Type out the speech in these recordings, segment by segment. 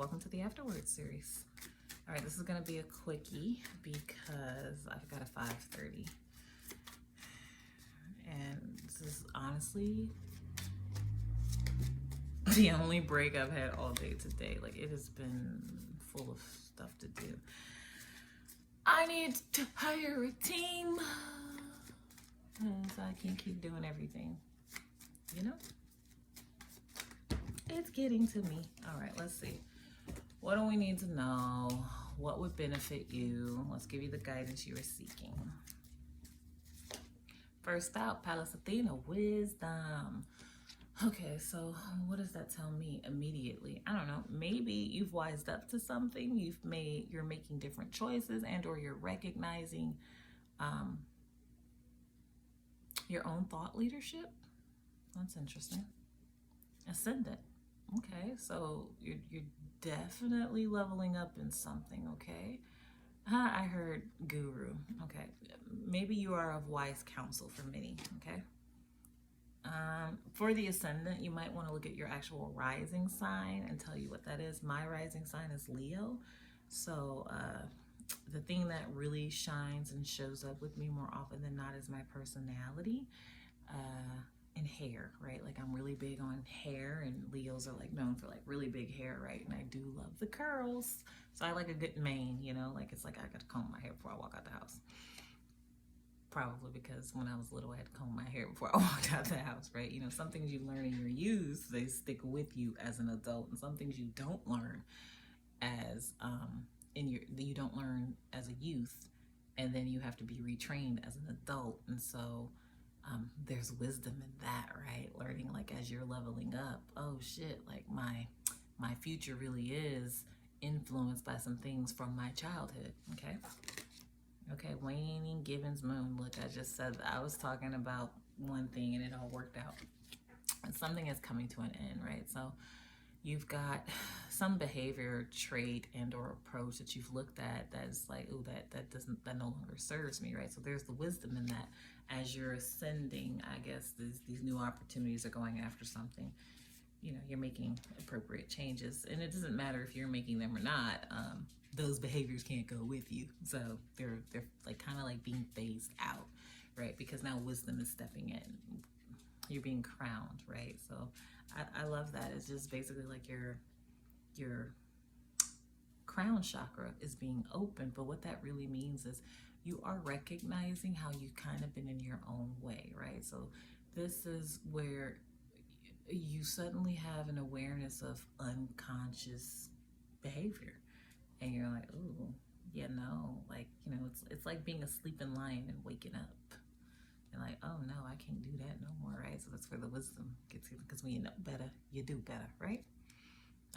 welcome to the Afterwards series. All right, this is gonna be a quickie because I've got a 5:30. And this is honestly the only break I've had all day today. Like, it has been full of stuff to do. I need to hire a team because I can't keep doing everything, you know? It's getting to me. All right, let's see. What do we need to know? What would benefit you? Let's give you the guidance you are seeking. First out, Palace Athena, wisdom. Okay, so what does that tell me immediately? I don't know. Maybe you've wised up to something. You're making different choices, and or you're recognizing your own thought leadership. That's interesting. Ascendant. Okay, so you're definitely leveling up in something, okay? I heard guru. Okay, maybe you are of wise counsel for many, okay? For the ascendant, you might want to look at your actual rising sign and tell you what that is. My rising sign is Leo. So the thing that really shines and shows up with me more often than not is my personality. And hair, right? Like, I'm really big on hair, and Leos are like known for like really big hair, right? And I do love the curls, so I like a good mane, you know? Like, it's like I gotta comb my hair before I walk out the house. Probably because when I was little, I had to comb my hair before I walked out the house, right? You know, some things you learn in your youth, they stick with you as an adult, and some things you don't learn as you don't learn as a youth, and then you have to be retrained as an adult. And so there's wisdom in that, right? Learning, like, as you're leveling up, oh shit, like my future really is influenced by some things from my childhood. Okay, waning Gibbons moon. Look, I just said I was talking about one thing and it all worked out. And something is coming to an end, right? So you've got some behavior, trait, and or approach that you've looked at that's like, ooh, that no longer serves me, right? So there's the wisdom in that. As you're ascending, I guess these new opportunities are going after something. You know, you're making appropriate changes, and it doesn't matter if you're making them or not. Those behaviors can't go with you, so they're like kind of like being phased out, right? Because now wisdom is stepping in. You're being crowned, right? So I love that. It's just basically like your crown chakra is being opened, but what that really means is you are recognizing how you kind of been in your own way, right? So this is where you suddenly have an awareness of unconscious behavior, and you're like, ooh, yeah, no, like, you know, it's like being a sleeping lion and waking up. And like, oh no, I can't do that no more, right? So that's where the wisdom gets in, because when you know better, you do better, right?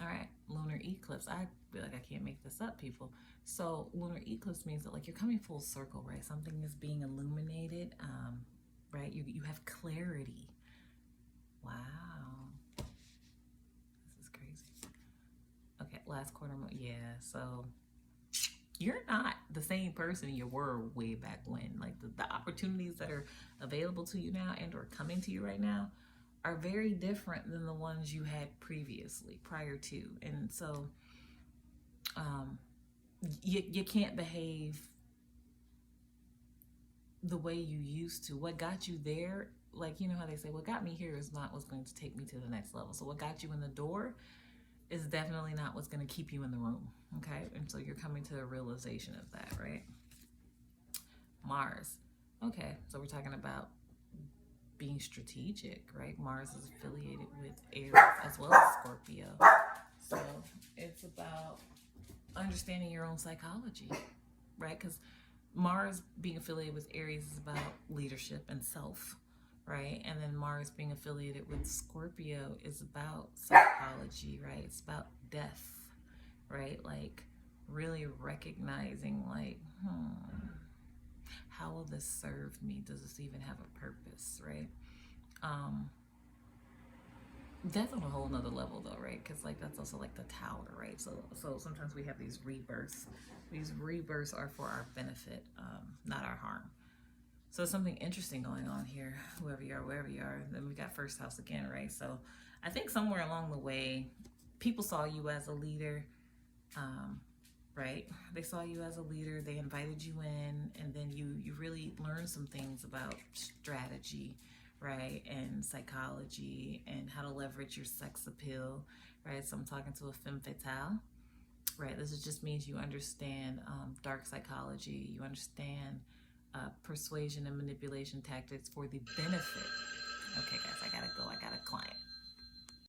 All right, lunar eclipse. I feel like I can't make this up, people. So lunar eclipse means that, like, you're coming full circle, right? Something is being illuminated, right? You have clarity. Wow, this is crazy. Okay, last quarter, yeah. So you're not the same person you were way back when. Like, the opportunities that are available to you now and or coming to you right now are very different than the ones you had previously, prior to. And so you can't behave the way you used to. What got you there, like, you know how they say, what got me here is not what's going to take me to the next level. So what got you in the door is definitely not what's going to keep you in the room, okay? And so you're coming to a realization of that, right? Mars. Okay, so we're talking about being strategic, right? Mars is affiliated with Aries as well as Scorpio. So it's about understanding your own psychology, right? Because Mars being affiliated with Aries is about leadership and self, right? And then Mars being affiliated with Scorpio is about psychology, right? It's about death, right? Like, really recognizing, like, how will this serve me? Does this even have a purpose, right? Death on a whole nother level though, right? Because, like, that's also like the tower, right? So sometimes we have these rebirths. These rebirths are for our benefit, not our harm. So something interesting going on here, whoever you are, wherever you are. Then we got first house again, right? So I think somewhere along the way, people saw you as a leader, Right? They saw you as a leader, they invited you in, and then you really learned some things about strategy, right? And psychology and how to leverage your sex appeal, right? So I'm talking to a femme fatale, right? This just means you understand dark psychology, you understand persuasion and manipulation tactics for the benefit. Okay, guys, I gotta go. I got a client.